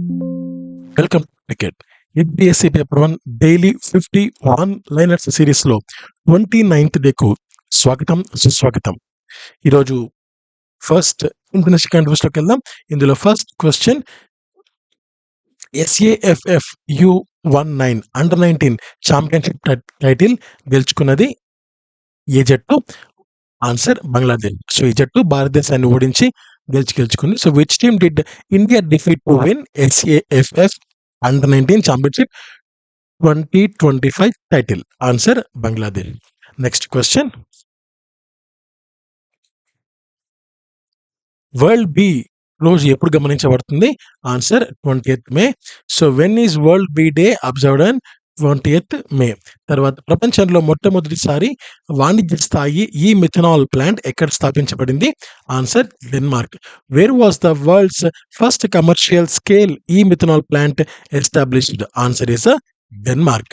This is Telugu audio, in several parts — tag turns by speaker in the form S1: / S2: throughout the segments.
S1: Welcome to cricket. UPSC paper 1 daily 51 liners సిరీస్లో 29th డేకు స్వాగతం సుస్వాగతం. ఈరోజు ఫస్ట్ ఇంటర్నేషనల్ కాంట్రవర్సీలోకి వెళ్దాం. ఇందులో first question, SAFF U19 under 19 championship title గెలుచుకున్నది ఏ జట్టు? ఆన్సర్ బంగ్లాదేశ్. సో ఈ జట్టు భారతదేశాన్ని ఓడించి గెలుచుకుంది. So which team did India defeat to win SAFF under 19 championship 2025 title? Answer Bangladesh. Next question, world bee రోజు ఎప్పుడు గమనించబడుతుంది? Answer 20th May. So when is world bee day observed on 20th May. తర్వాత ప్రపంచంలో మొట్టమొదటిసారి వాణిజ్య స్థాయి ఈ మిథనాల్ ప్లాంట్ ఎక్కడ స్థాపించబడింది? Answer Denmark. Where was the world's first commercial scale e methanol plant established? Answer is Denmark.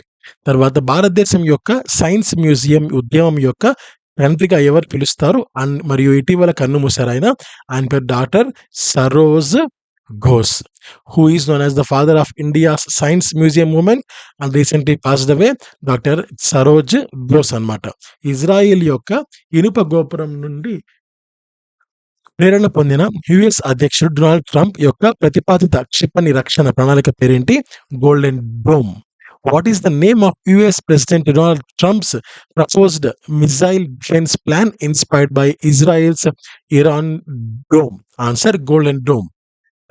S1: తర్వాత భారతదేశం యొక్క సైన్స్ మ్యూజియం ఉద్యమం యొక్క తండ్రిగా ఎవరు పిలుస్తారు? మరియు ఇటీవల కన్ను మూశారు ఆయన పేరు doctor Saroj Ghosh, who is known as the father of India's science museum movement and recently passed away, doctor Saroj Ghosh అన్నమాట. ఇజ్రాయెల్ యొక్క ఇనుప గోపురం నుండి ప్రేరణ పొందిన యుఎస్ అధ్యక్షుడు డొనాల్డ్ ట్రంప్ యొక్క ప్రతిపాదిత క్షిపణి రక్షణ ప్రణాళిక పేరేంటి? Golden Dome. What is the name of US president Donald Trump's proposed missile defence plan inspired by Israel's iron dome? Answer Golden Dome.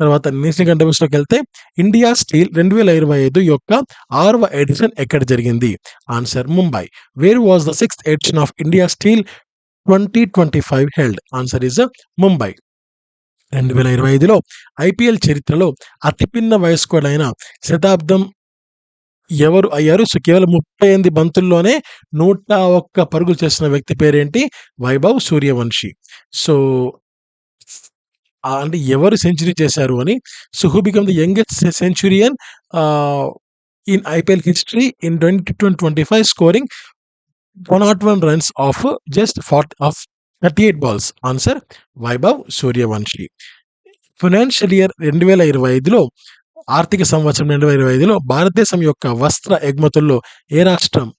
S1: తర్వాత నేషనల్ కాంట్రవర్సీలోకి వెళ్తే ఇండియా స్టీల్ 2025 యొక్క 6వ ఎడిషన్ ఎక్కడ జరిగింది? ఆన్సర్ Mumbai. Where was the 6th edition of India Steel 2025 held? Answer is Mumbai. 2025లో ఐపీఎల్ చరిత్రలో అతిపిన్న వయస్కుడైన శతాబ్దం ఎవరు అయ్యారు? సో కేవలం 38 బంతుల్లోనే 101 పరుగులు చేసిన వ్యక్తి పేరేంటి? వైభవ్ సూర్యవంశీ. సో అంటే ఎవరు సెంచరీ చేశారు అని. So who become the youngest centurion in IPL history in 2025 scoring 101 runs of just 38 balls? Answer Vaibhav Suryavanshi. Financial year 2025లో ఆర్థిక సంవత్సరం 2025లో భారతదేశం యొక్క వస్త్ర ఎగుమతుల్లో ఏ రాష్ట్రం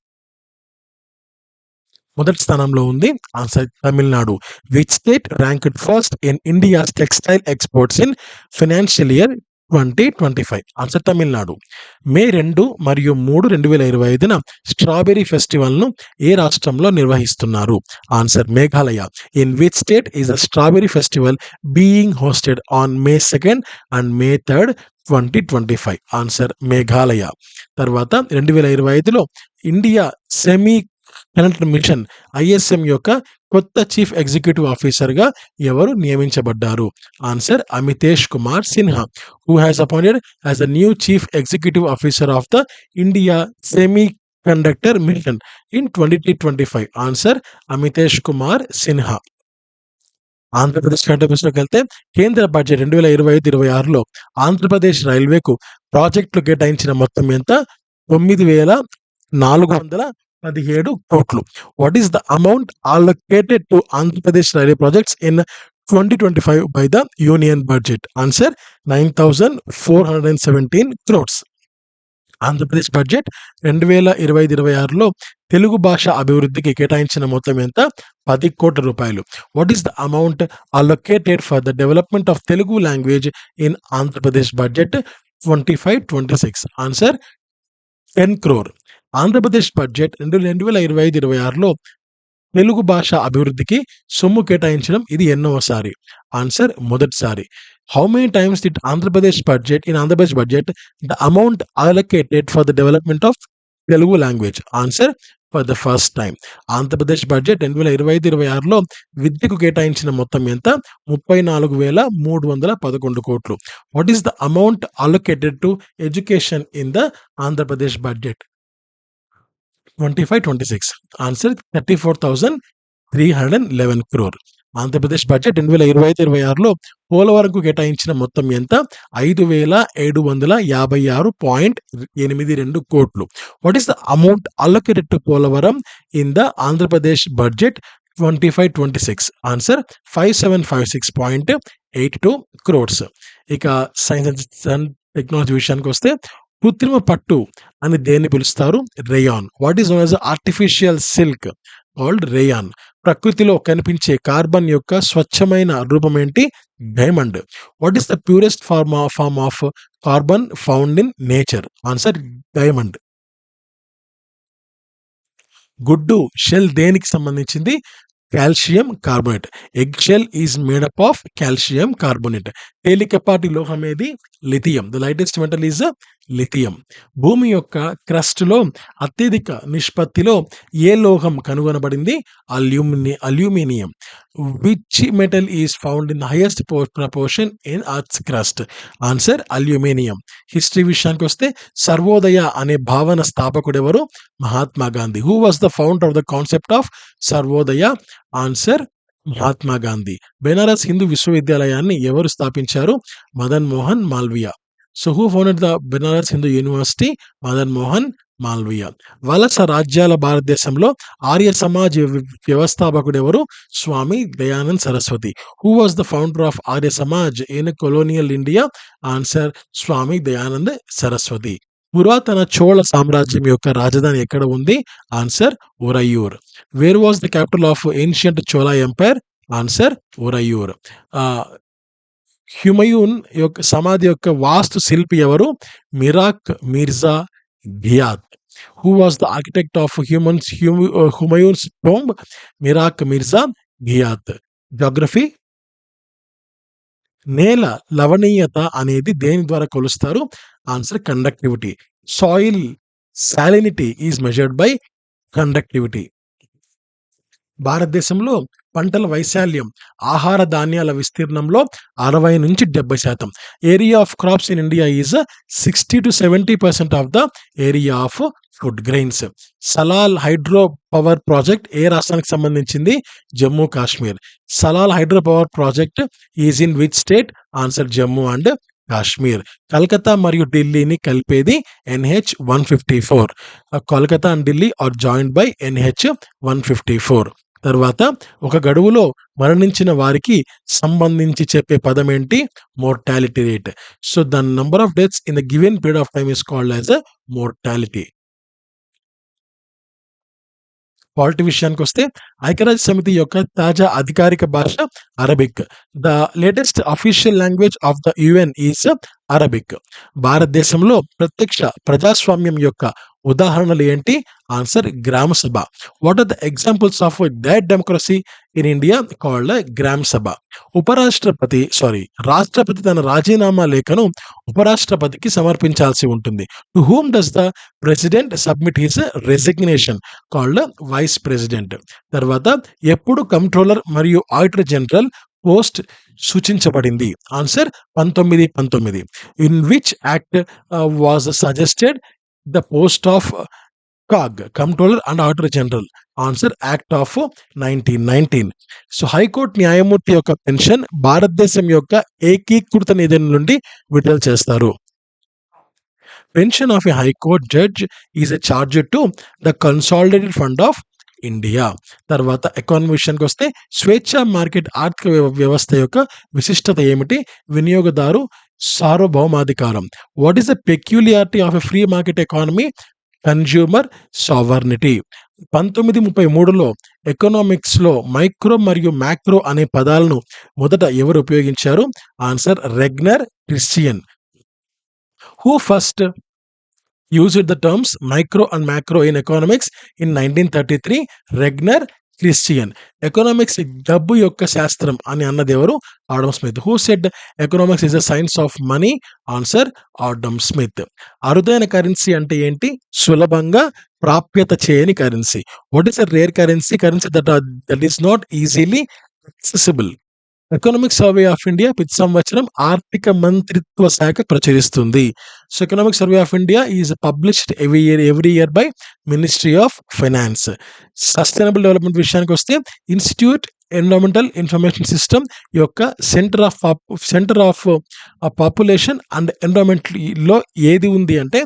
S1: మొదటి స్థానంలో ఉంది? Answer Tamil Nadu. Which state ranked first in India's textile exports in financial year 2025? Answer Tamil Nadu. May 2 మరియు 3, 2025న స్ట్రాబెర్రీ ఫెస్టివల్ను ఏ రాష్ట్రంలో నిర్వహిస్తున్నారు? Answer Meghalaya. In which state is the strawberry festival being hosted on May 2 and May 3, 2025? Answer Meghalaya. తర్వాత 2025లో India semiconductor mission ISM యొక్క కొత్త చీఫ్ ఎగ్జిక్యూటివ్ ఆఫీసర్గా ఎవరు నియమించబడ్డారు? Answer Amitesh Kumar Sinha, who has appointed as the new chief executive officer of the India semiconductor mission in 2025? Answer Amitesh Kumar Sinha. Andhra Pradesh కాంట్రవర్సీలోకి వెళ్తే కేంద్ర బడ్జెట్ 2025-26లో ఆంధ్రప్రదేశ్ రైల్వేకు ప్రాజెక్టులు కేటాయించిన మొత్తం ఎంత? 9,417 కోట్లు. What is the amount allocated to Andhra Pradesh railway projects in 2025 by the union budget? Answer 9,417 crores. Andhra Pradesh budget 2025-26లో తెలుగు భాష అభివృద్ధికి కేటాయించిన మొత్తం ఎంత? 10 కోట్ల రూపాయలు. What is the amount allocated for the development of Telugu language in Andhra Pradesh budget 25-26? Answer 10 crore. Andhra Pradesh budget 2025-26లో తెలుగు భాష అభివృద్ధికి సొమ్ము కేటాయించడం ఇది ఎన్నోసారి? ఆన్సర్ మొదటిసారి. How many times did Andhra Pradesh budget the amount allocated for the development of Telugu language? Answer for the first time. Andhra Pradesh budget 2025-26లో విద్యకు కేటాయించిన మొత్తం ఎంత? 34,311 కోట్లు. What is the amount allocated to education in the Andhra Pradesh budget 25-26? Answer 34,311 crore. Andhra Pradesh budget 2025-26లో పోలవరంకు కేటాయించిన మొత్తం ఎంత? 5,756.82 కోట్లు. What is the amount allocated to Polavaram in the Andhra Pradesh budget 25-26? Answer 5,756.82 crores. ఇక సైన్స్ టెక్నాలజీ విషయానికొస్తే కృత్రిమ పట్టు అని దేన్ని పిలుస్తారు? Rayon. What is known as artificial silk? Called rayon. ప్రకృతిలో కనిపించే కార్బన్ యొక్క స్వచ్ఛమైన రూపం ఏంటి? Diamond. What is the purest form of carbon found in nature? Answer diamond. గుడ్డు షెల్ దేనికి సంబంధించింది? Calcium carbonate. Egg shell is made up of calcium carbonate. తేలికపాటి లోహం ఏది? Lithium. The lightest metal is lithium. భూమి యొక్క క్రస్ట్లో అత్యధిక నిష్పత్తిలో ఏ లోహం కనుగొనబడింది? Aluminium. Which metal is found in highest proportion in earth's crust? Answer aluminium. History విషయానికి వస్తే సర్వోదయ అనే భావన స్థాపకుడు ఎవరు? Mahatma Gandhi. Who was the founder of the concept of Sarvodaya? Answer Mahatma Gandhi. Banaras Hindu విశ్వవిద్యాలయాన్ని ఎవరు స్థాపించారు? Madan Mohan Malviya. So who founded the Banaras Hindu university? Madan Mohan Malviya. వలస రాజ్యాల భారతదేశంలో ఆర్య సమాజ్ వ్యవస్థాపకుడు ఎవరు? Swami Dayanand Saraswati. Who was the founder of Arya Samaj in colonial India? Answer Swami Dayanand Saraswati. పురాతన చోళ సామ్రాజ్యం యొక్క రాజధాని ఎక్కడ ఉంది? Answer Uraiyur. Where was the capital of ancient Chola empire? Answer Uraiyur. Humayun యొక్క సమాధి యొక్క వాస్తు శిల్పి ఎవరు? Mirak Mirza Ghiyath. Who was the architect of Humayun's tomb? Mirak Mirza Ghiyath. Geography. నేల లవణీయత అనేది దేని ద్వారా కొలుస్తారు? Answer conductivity. Soil salinity is measured by conductivity. భారతదేశంలో పంటల వైశాల్యం ఆహార ధాన్యాల విస్తీర్ణంలో 60-70%. Area of crops in India is 60-70% of the area of food grains. Salal hydro power project ఏ రాష్ట్రానికి సంబంధించింది? Jammu Kashmir. Salal hydro power project is in which state? Answer Jammu and Kashmir. Calcutta మరియు ఢిల్లీని కలిపేది NH 154. Kolkata and Delhi are joined by NH 154. తర్వాత ఒక గడువులో మరణించిన వారికి సంబంధించి చెప్పే పదం ఏంటి? Mortality rate. So the number of deaths in the given period of time is called as a mortality. Polity విషయానికి వస్తే ఐక్యరాజ్య సమితి యొక్క తాజా అధికారిక భాష Arabic. The latest official language of the UN is Arabic. భారతదేశంలో ప్రత్యక్ష ప్రజాస్వామ్యం యొక్క ఉదాహరణలు ఏంటి? Answer Gram Sabha. What are the examples of direct democracy in India? Called Gram Sabha. రాష్ట్రపతి తన రాజీనామా లేఖను ఉపరాష్ట్రపతికి సమర్పించాల్సి ఉంటుంది. To whom does the president submit his resignation? Called vice president. తర్వాత ఎప్పుడు కంట్రోలర్ మరియు ఆడిటర్ జనరల్ పోస్ట్ సూచించబడింది? Answer 1919. In which act was suggested the post of CAG controller and auditor general? Answer act of 1919. So high court న్యాయమూర్తి యొక్క పెన్షన్ భారతదేశం యొక్క ఏకీకృత నిధి నుండి విడుదల చేస్తారు. Pension of a high court judge is a charge to the consolidated fund of India. తర్వాత ఎకానమీ విషయానికి వస్తే స్వేచ్ఛా మార్కెట్ ఆర్థిక వ్యవస్థ యొక్క విశిష్టత ఏమిటి? వినియోగదారు సార్వభౌమాధికారం. What is the peculiarity of a free market economy? Consumer sovereignty. 1933లో ఎకనామిక్స్లో మైక్రో మరియు మ్యాక్రో అనే పదాలను మొదట ఎవరు ఉపయోగించారు? Answer Ragnar Christian. Who first used the terms micro and macro in economics in 1933? Ragnar Christian. Economics డబ్బు యొక్క శాస్త్రం అని అన్నది ఎవరు? Adam Smith. Who said economics is the science of money? Answer Adam Smith. అరుదైన కరెన్సీ అంటే ఏంటి? సులభంగా ప్రాప్యత చేయని currency. What is a rare currency? Currency that is not easily accessible. Economic survey of India ప్రతి సంవత్సరం ఆర్థిక మంత్రిత్వ శాఖ ప్రచురిస్తుంది. So economic survey of India is published every year by ministry of finance. Sustainable development విషయానికి వస్తే ఇన్స్టిట్యూట్ ఎన్విరాన్మెంటల్ ఇన్ఫర్మేషన్ సిస్టమ్ యొక్క centre of population and environment లో ఏది ఉంది అంటే?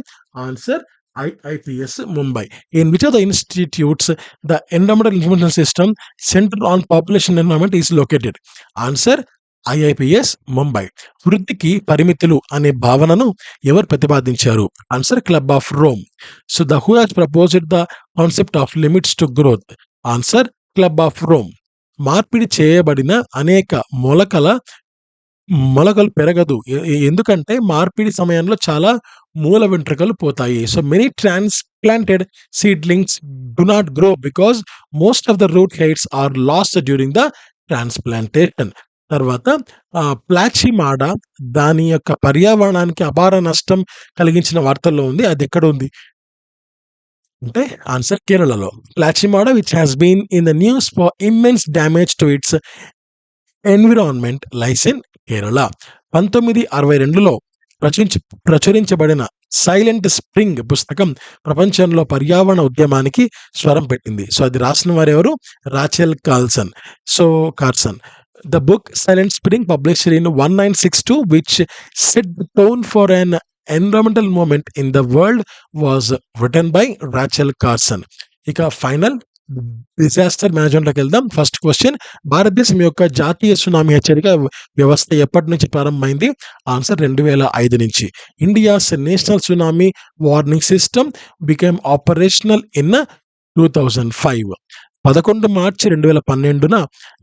S1: Answer IIPS Mumbai. In which of the institutes the environmental information system center on population environment is located? Answer IIPS Mumbai. వృద్ధికి పరిమితులు అనే భావనను ఎవరు ప్రతిపాదించారు? Answer Club of Rome. So the who has proposed the concept of limits to growth? Answer Club of Rome. మార్పిడి చేయబడిన అనేక మొలకలు పెరగదు. ఎందుకంటే మార్పిడి సమయంలో చాలా మూల వెంట్రుకలు పోతాయి. So many transplanted seedlings do not grow because most of the root hairs are lost during the transplantation. తర్వాత ప్లాచిమాడా దాని యొక్క పర్యావరణానికి అపార నష్టం కలిగించిన వార్తల్లో ఉంది. అదెక్కడ ఉంది? అంటే ఆన్సర్ కేరళలో. Plachimada which has been in the news for immense damage to its environment lies in Kerala. 1962లో ప్రచురించబడిన 'సైలెంట్ స్ప్రింగ్' పుస్తకం ప్రపంచంలో పర్యావరణ ఉద్యమానికి స్వరం పెట్టింది. సో అది రాసిన వారెవరు? Rachel Carson. The book Silent Spring, published in 1962, which set the tone for an environmental movement in the world, was written by Rachel Carson. ఇక ఫైనల్ డిజాస్టర్ మేనేజ్మెంట్‌లోకి వెళ్దాం. ఫస్ట్ క్వెషన్, భారతదేశం యొక్క జాతీయ సునామీ హెచ్చరిక వ్యవస్థ ఎప్పటి నుంచి ప్రారంభమైంది? ఆన్సర్ 2005 నుంచి. India's national tsunami warning system became operational in 2005. 11 మార్చి 2012న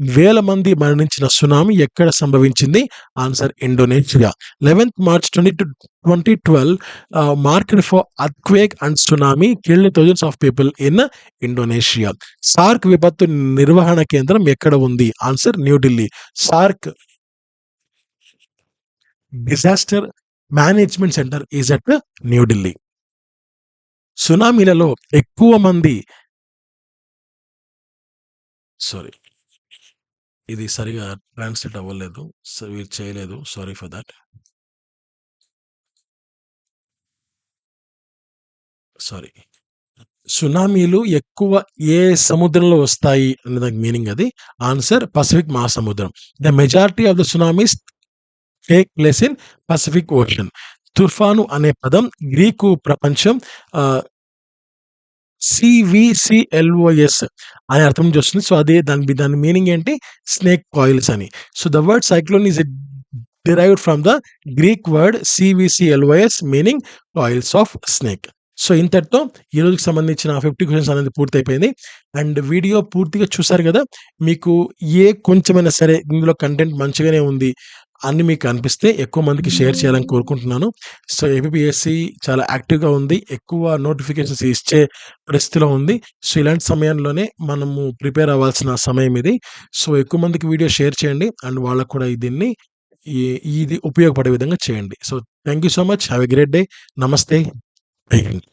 S1: వేల మంది మరణించిన సునామీ ఎక్కడ సంభవించింది? Answer Indonesia. 11th March 2012 marked for earthquake and tsunami killed thousands of people in Indonesia. SAARC విపత్తు నిర్వహణ కేంద్రం ఎక్కడ ఉంది? Answer New Delhi. SAARC disaster management centre is at New Delhi. సునామీలలో ఎక్కువ మంది ఇది సరిగా ట్రాన్స్‌లేట్ అవ్వలేదు. సో ఇది చేయలేదు. Sorry for that. సారీ. సునామీలు ఎక్కువ ఏ సముద్రంలో వస్తాయి అనే దానికి మీనింగ్ అది. ఆన్సర్ పసిఫిక్ మహాసముద్రం. The majority of the tsunamis take place in Pacific ocean. తుఫాను అనే పదం గ్రీకు ప్రపంచం సివిసిఎల్ఓఎస్ అనే అర్థం నుంచి వస్తుంది. సో అదే దాని మీనింగ్ ఏంటి? స్నేక్ కాయిల్స్ అని. So the word cyclone is derived from the Greek word CVCLYS meaning coils of snake. So ఇంతటితో ఈ రోజుకి సంబంధించిన 50 క్వెషన్స్ అనేది పూర్తయిపోయింది. అండ్ వీడియో పూర్తిగా చూసారు కదా. మీకు కొంచెమైనా సరే ఇందులో కంటెంట్ మంచిగానే ఉంది అని మీకు అనిపిస్తే ఎక్కువ మందికి షేర్ చేయాలని కోరుకుంటున్నాను. సో ఏపీపీఎస్సీ చాలా యాక్టివ్‌గా ఉంది. ఎక్కువ నోటిఫికేషన్స్ ఇచ్చే పరిస్థితిలో ఉంది. సో ఇలాంటి సమయంలోనే మనము ప్రిపేర్ అవ్వాల్సిన సమయం ఇది. సో ఎక్కువ మందికి వీడియో షేర్ చేయండి అండ్ వాళ్ళకు కూడా ఇది ఉపయోగపడే విధంగా చేయండి. So thank you so much. Have a great day. నమస్తే. జై హింద్.